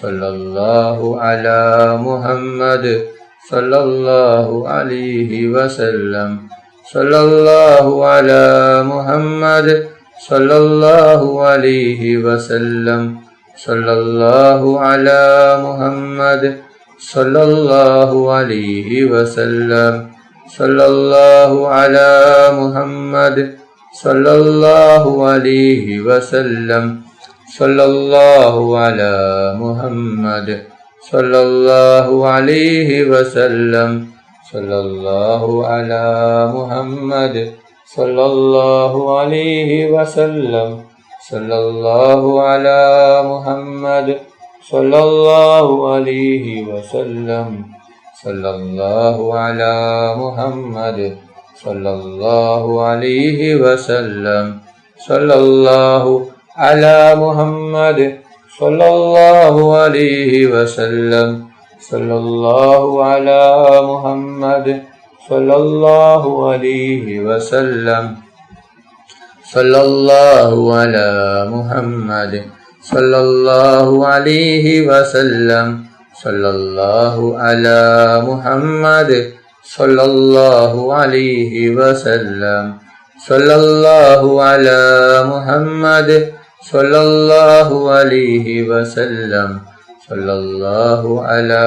സല്ലല്ലാഹു അലാ മുഹമ്മദ് സല്ലല്ലാഹു അലൈഹി വസല്ലം സല്ലല്ലാഹു അലാ മുഹമ്മദ് സല്ലല്ലാഹു അലൈഹി വസല്ലം സല്ലല്ലാഹു അലാ മുഹമ്മദ് സല്ലല്ലാഹു അലൈഹി വസല്ലം സല്ലല്ലാഹു അലാ മുഹമ്മദ് സല്ലല്ലാഹു അലൈഹി വസല്ലം സല്ലല്ലാഹു അലാ മുഹമ്മദ് സല്ലല്ലാഹു അലൈഹി വസല്ലം സല്ലല്ലാഹു അലാ മുഹമ്മദ് സല്ലല്ലാഹു അലൈഹി വസല്ലം സല്ലല്ലാഹു അലാ മുഹമ്മദ് സല്ലല്ലാഹു അലൈഹി വസല്ലം സല്ലല്ലാഹു അലാ മുഹമ്മദ് സല്ലല്ലാഹു അലൈഹി വസല്ലം സല്ലല്ലാഹു അലാ മുഹമ്മദ് സല്ലല്ലാഹു അലൈഹി വസല്ലം സല്ലല്ലാഹു അലാ മുഹമ്മദ് സല്ലല്ലാഹു അലൈഹി വസല്ലം സല്ലല്ലാഹു അലാ മുഹമ്മദ് സല്ലല്ലാഹു അലൈഹി വസല്ലം സല്ലല്ലാഹു അലാ മുഹമ്മദ് സല്ലല്ലാഹു അലൈഹി വസല്ലം സല്ലല്ലാഹു അലാ മുഹമ്മദ് സല്ലല്ലാഹു അലൈഹി വസല്ലം സല്ലല്ലാഹു അലാ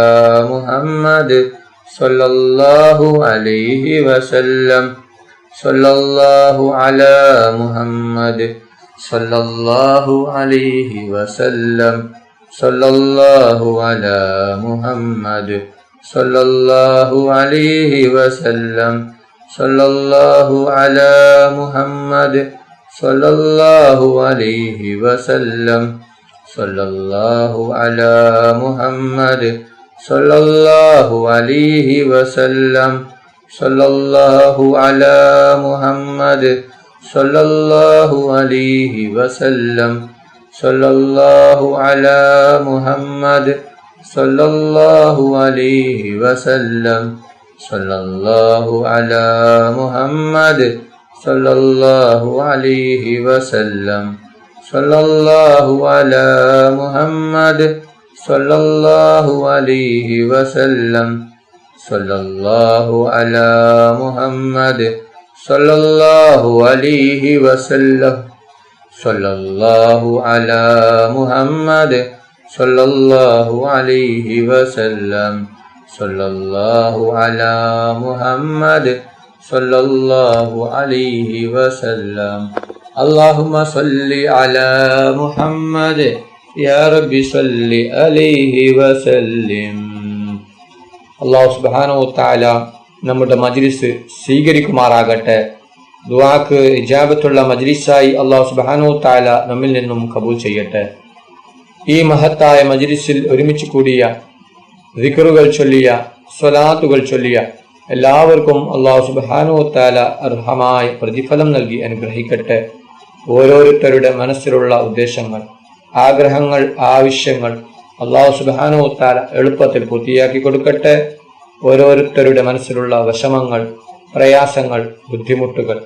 മുഹമ്മദ് സല്ലല്ലാഹു അലൈഹി വസല്ലം സല്ലല്ലാഹു അലാ മുഹമ്മദ് സല്ലല്ലാഹു അലൈഹി വസല്ലം സല്ലല്ലാഹു അലാ മുഹമ്മദ് സല്ലല്ലാഹു അലൈഹി വസല്ലം സല്ലല്ലാഹു അലാ മുഹമ്മദ് സല്ലല്ലാഹു അലൈഹി വസല്ലം സല്ലല്ലാഹു അലാ മുഹമ്മദ് സല്ലല്ലാഹു അലൈഹി വസല്ലം സല്ലല്ലാഹു അലാ മുഹമ്മദ് സല്ലല്ലാഹു അലൈഹി വസല്ലം സല്ലല്ലാഹു അലാ മുഹമ്മദ് സല്ലല്ലാഹു അലൈഹി വസല്ലം സല്ലല്ലാഹു അലാ മുഹമ്മദ് സല്ലല്ലാഹു അലൈഹി വസല്ലം സല്ലല്ലാഹു അലാ മുഹമ്മദ് സല്ലല്ലാഹു അലൈഹി വസല്ലം സല്ലല്ലാഹു അലാ മുഹമ്മദ് സല്ലല്ലാഹു അലൈഹി വസല്ലം സല്ലല്ലാഹു അലാ മുഹമ്മദ് സല്ലല്ലാഹു അലൈഹി വസല്ലം സല്ലല്ലാഹു അലാ മുഹമ്മദ് സല്ലല്ലാഹു അലൈഹി വസല്ലം അല്ലാഹുമ്മ സ്വല്ലി അലാ മുഹമ്മദ് യാ റബ്ബി സ്വല്ലി അലൈഹി വസല്ലിം. അല്ലാഹു സുബ്ഹാനഹു വ തആല നമ്മുടെ മജ്ലിസ് സ്വീകരിക്കുമാറാകട്ടെ. ദുആക്ക് ഇജാബത്തുള്ള മജ്ലിസായി അല്ലാഹു സുബ്ഹാനഹു വ തആല നമ്മിൽ നിന്നും കബൂൽ ചെയ്യട്ടെ. ഈ മഹത്തായ മജ്ലിസിൽ ഒരുമിച്ച് കൂടിയ, ദിക്റുകൾ ചൊല്ലിയ, സ്വലാത്തുകൾ ചൊല്ലിയ എല്ലാവർക്കും അല്ലാഹു സുബ്ഹാനഹു വ തആല അർഹമായ പ്രതിഫലം നൽകി അനുഗ്രഹിക്കട്ടെ. ഓരോരുത്തരുടെ മനസ്സിലുള്ള ഉദ്ദേശങ്ങൾ, ആഗ്രഹങ്ങൾ, ആവശ്യങ്ങൾ അല്ലാഹു സുബ്ഹാനഹു വ തആല എളുപ്പത്തിൽ പൂർത്തിയാക്കി കൊടുക്കട്ടെ. ഓരോരുത്തരുടെ മനസ്സിലുള്ള വിഷമങ്ങൾ, പ്രയാസങ്ങൾ, ബുദ്ധിമുട്ടുകൾ,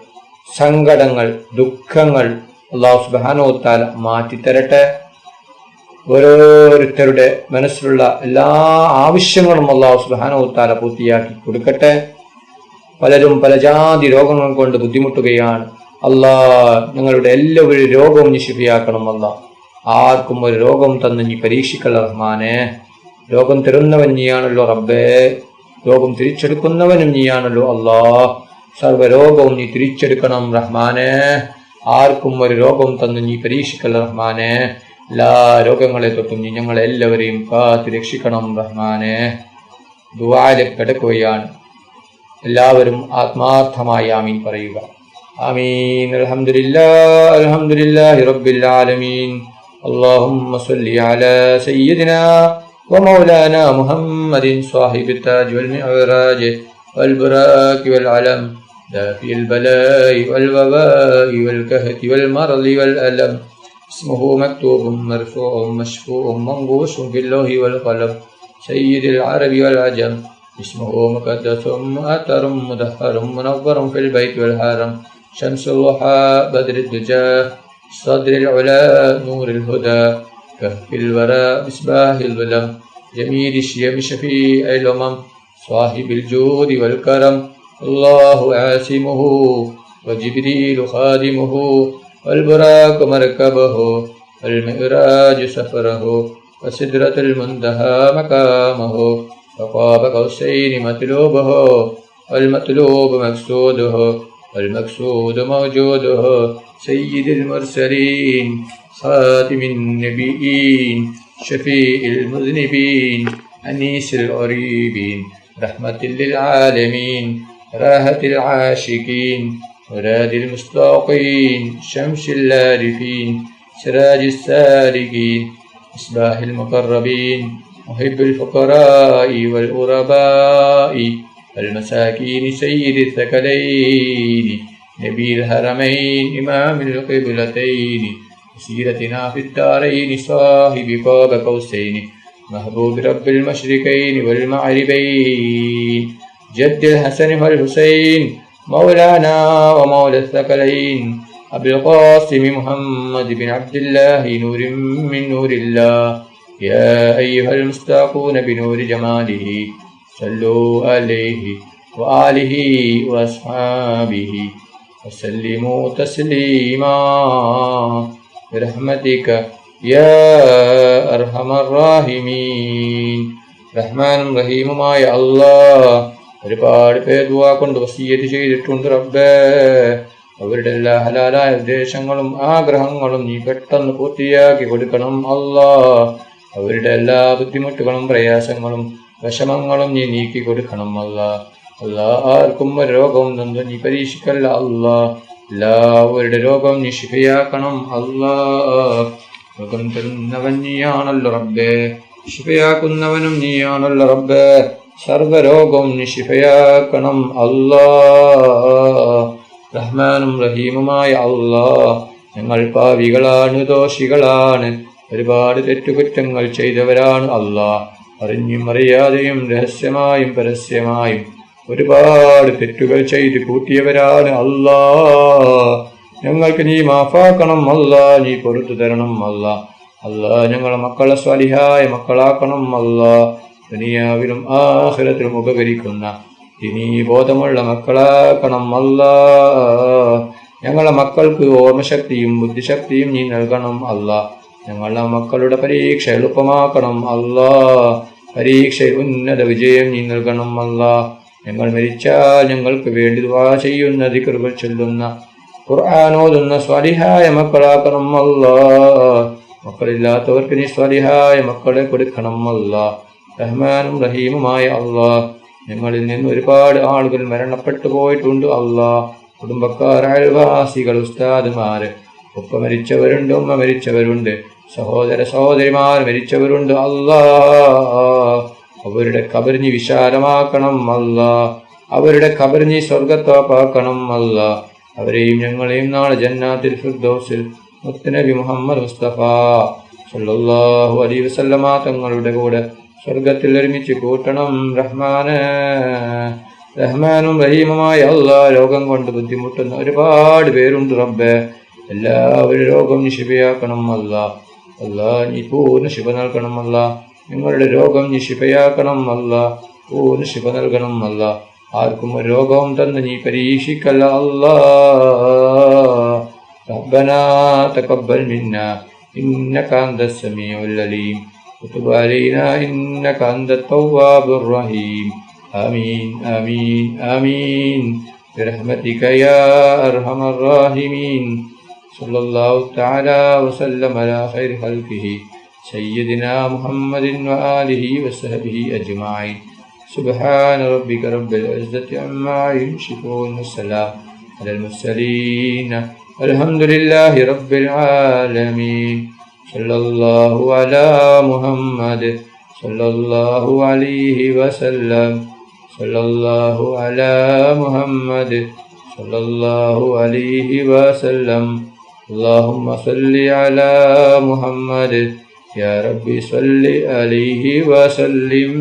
സങ്കടങ്ങൾ, ദുഃഖങ്ങൾ അല്ലാഹു സുബ്ഹാനഹു വ തആല മാറ്റിത്തരട്ടെ. ഓരോരുത്തരുടെ മനസ്സിലുള്ള എല്ലാ ആവശ്യങ്ങളും അല്ലാഹു സുബ്ഹാനഹു വ തആല പൂർത്തിയാക്കി കൊടുക്കട്ടെ. പലരും പല ജാതി രോഗങ്ങൾ കൊണ്ട് ബുദ്ധിമുട്ടുകയാണ്. ഞങ്ങളുടെ എല്ലാവരും രോഗവും നീ ശിഫിയാക്കണം. ആർക്കും ഒരു രോഗം തന്ന് നീ പരീക്ഷിക്കല്ല റഹ്മാനെ. രോഗം തരുന്നവൻ നീയാണല്ലോ റബ്ബേ, രോഗം തിരിച്ചെടുക്കുന്നവനും നീയാണല്ലോ സർവ്വരോഗവും നീ തിരിച്ചെടുക്കണം റഹ്മാനെ. ആർക്കും ഒരു രോഗം തന്ന് നീ പരീക്ഷിക്കല്ല റഹ്മാനെ. എല്ലാ രോഗങ്ങളെ തൊട്ടും നീ ഞങ്ങളെല്ലാവരെയും കാത്തു രക്ഷിക്കണം റഹ്മാനെ. ദുആയിലേക്ക് കിടക്കുകയാണ്. എല്ലാവരും ആത്മാർത്ഥമായി ആമീൻ പറയുക. ആമീൻ. അൽഹംദുലില്ലാഹി റബ്ബിൽ ആലമീൻ. اللهم صل على سيدنا ومولانا محمد صاحب التاج والمعراج والبراك والعلم دافي البلاء والوباء والكهف والمرض والألم. اسمه مكتوب مرفوع مشفوع منقوش في اللوح والقلم. سيد العرب والعجم. اسمه مقدس مؤثر مدهر منور في البيت والحرم. شمس الضحى بدر الدجى صدر العلا نور الهدى. كهف الورى مصباح الظلم جميل الشيم شفيع الأمم صاحب الجود والكرم الله عاصمه وجبريل خادمه والبراق مركبه والمعراج سفره وسدرة المنتهى مقامه وقاب قوسين مطلوبه والمطلوب مقصوده والمقصود موجوده سيد المرسلين خاتم النبيين شفيع المذنبين أنيس الغريبين رحمة للعالمين راحة العاشقين مراد المستوقين شمس العارفين سراج السالكين مصباح المقربين محب الفقراء والغرباء والمساكين سيد الثقلين نبي الحرمين إمام القبلتين سيرتنا في الدارين صاحب قاب قوسين محبوب رب المشرقين والمغربين جد الحسن والحسين مولانا ومولى الثقلين أبي القاسم محمد بن عبد الله نور من نور الله يا أيها المستاقون بنور جماله صلوا عليه وآله وأصحابه وسلموا تسليما برحمتك يا أرحم الراحمين. റഹ്മാനും റഹീമുമായ അല്ലാഹ് ഒരുപാട് പേർ ദുആ കൊണ്ട് വസിയ്യത്ത് ചെയ്തിട്ടുണ്ട് റബ്ബേ. അവരുടെ എല്ലാ ഹലാലായ ഉദ്ദേശങ്ങളും ആഗ്രഹങ്ങളും നീ പെട്ടെന്ന് പൂർത്തിയാക്കി കൊടുക്കണം അല്ലാഹ്. അവരുടെ എല്ലാ ബുദ്ധിമുട്ടുകളും പ്രയാസങ്ങളും വിഷമങ്ങളും നീ നീക്കി കൊടുക്കണം അല്ലാഹ്. അല്ലാഹ് ആർക്കും ഒരു രോഗവും തന്നു നീ പരീക്ഷിക്കല്ല അല്ലാഹ്. എല്ലാവരുടെ രോഗം നീ ശിഫയാക്കണം അല്ലാഹ്. രോഗം തരുന്നവൻ നീയാണല്ലോ റബ്ബേ, ശിഫയാക്കുന്നവനും നീയാണല്ലോ റബ്ബേ. സർവരോഗവും നീ ശിഫയാക്കണം അല്ലാഹ്. റഹ്മാനും റഹീമുമായ അല്ലാഹ്, ഞങ്ങൾ പാവികളാണ്, ദോഷികളാണ്, ഒരുപാട് തെറ്റുകുറ്റങ്ങൾ ചെയ്തവരാണ് അല്ലാഹ്. അറിഞ്ഞും അറിയാതെയും രഹസ്യമായും പരസ്യമായും ഒരുപാട് തെറ്റുകൾ ചെയ്ത് കൂട്ടിയവരാണ് അല്ലാഹ്. ഞങ്ങൾക്ക് നീ മാഫാക്കണം അല്ലാഹ്, നീ പൊറുത്തു തരണം അല്ലാഹ്. അല്ലാഹ് ഞങ്ങളെ മക്കളെ സ്വാലിഹായ മക്കളാക്കണം അല്ലാഹ്. ദുനിയാവിലും ആഖിറത്തിലും ഉപകരിക്കുന്ന ഇനി ബോധമുള്ള മക്കളാക്കണം അല്ലാഹ്. ഞങ്ങളെ മക്കൾക്ക് ഓർമ്മശക്തിയും ബുദ്ധിശക്തിയും നീ നൽകണം അല്ലാഹ്. ഞങ്ങളെ മക്കളുടെ പരീക്ഷ എളുപ്പമാക്കണം അല്ലാഹ്. പരീക്ഷയിൽ ഉന്നത വിജയം നീ നൽകണം അല്ലാഹ്. ഞങ്ങൾ മരിച്ചാൽ ഞങ്ങൾക്ക് വേണ്ടി ദുആ ചെയ്യുന്ന ദിക്റുകൾ ചൊല്ലുന്ന ഖുർആൻ ഓതുന്ന സ്വാലിഹായ മക്കളാക്കണം അല്ലാഹ്. മക്കളില്ലാത്തവർക്ക് നീ സ്വാലിഹായ മക്കളെ കൊടുക്കണം അല്ലാഹ്. റഹ്മാനും റഹീമുമായ അല്ലാഹ്, ഞങ്ങളിൽ നിന്ന് ഒരുപാട് ആളുകൾ മരണപ്പെട്ടു പോയിട്ടുണ്ട് അല്ലാഹ്. കുടുംബക്കാർ, അയൽവാസികൾ, ഉസ്താദുമാര്, ഉപ്പ മരിച്ചവരുണ്ട്, ഉമ്മ മരിച്ചവരുണ്ട്, സഹോദര സഹോദരിമാർ മരിച്ചവരുണ്ട് അല്ലാഹ്. അവരുടെ ഖബർ നീ വിശാലമാക്കണം അല്ലാഹ്. അവരുടെ ഖബർ നീ സ്വർഗ്ഗത്തോപ്പാക്കണം അല്ലാഹ്. അവരെയും ഞങ്ങളെയും നാളെ ജന്നാത്തുൽ ഫിർദൗസിൽ മുത്തുനബി മുഹമ്മദ് മുസ്തഫ സല്ലല്ലാഹു അലൈഹി വസല്ലമ തങ്ങളുടെ കൂടെ സ്വർഗത്തിൽ ഒരുമിച്ച് കൂട്ടണം റഹ്മാനേ. റഹ്മാനും റഹീമുമായ അല്ലാഹ്, രോഗം കൊണ്ട് ബുദ്ധിമുട്ടുന്ന ഒരുപാട് പേരുണ്ട് റബ്ബേ. എല്ലാവരും രോഗം നീ ശിഫയാക്കണം അല്ലാഹ്. അല്ലാഹ് നീ പൂർണ്ണ ശിഫ നൽകണം അല്ലാഹ്. നിങ്ങളുടെ രോഗം നീ ശിഫയാക്കണം അല്ലാഹ്. പൂർണ്ണ ശിഫ നൽകണം അല്ലാഹ്. ആർക്കും ഒരു രോഗവും തന്ന് നീ പരീക്ഷിക്കല്ല അല്ലാഹ്. റബ്ബനാ തഖബ്ബൽ മിന്നാ ഇന്നക അൻതസ് സമീഉൽ അലീം وتب علينا إنك أنت التواب الرحيم. آمين آمين آمين برحمتك يا أرحم الراحمين. صلى الله تعالى وسلم على خير خلقه سيدنا محمد وآله وصحبه أجمعين. سبحان ربك رب العزة عما يصفون والسلام على المرسلين والحمد لله رب العالمين. صلى الله على محمد صلى الله عليه وسلم. صلى الله على محمد صلى الله عليه وسلم. اللهم صل على محمد يا ربي صل عليه وسلم.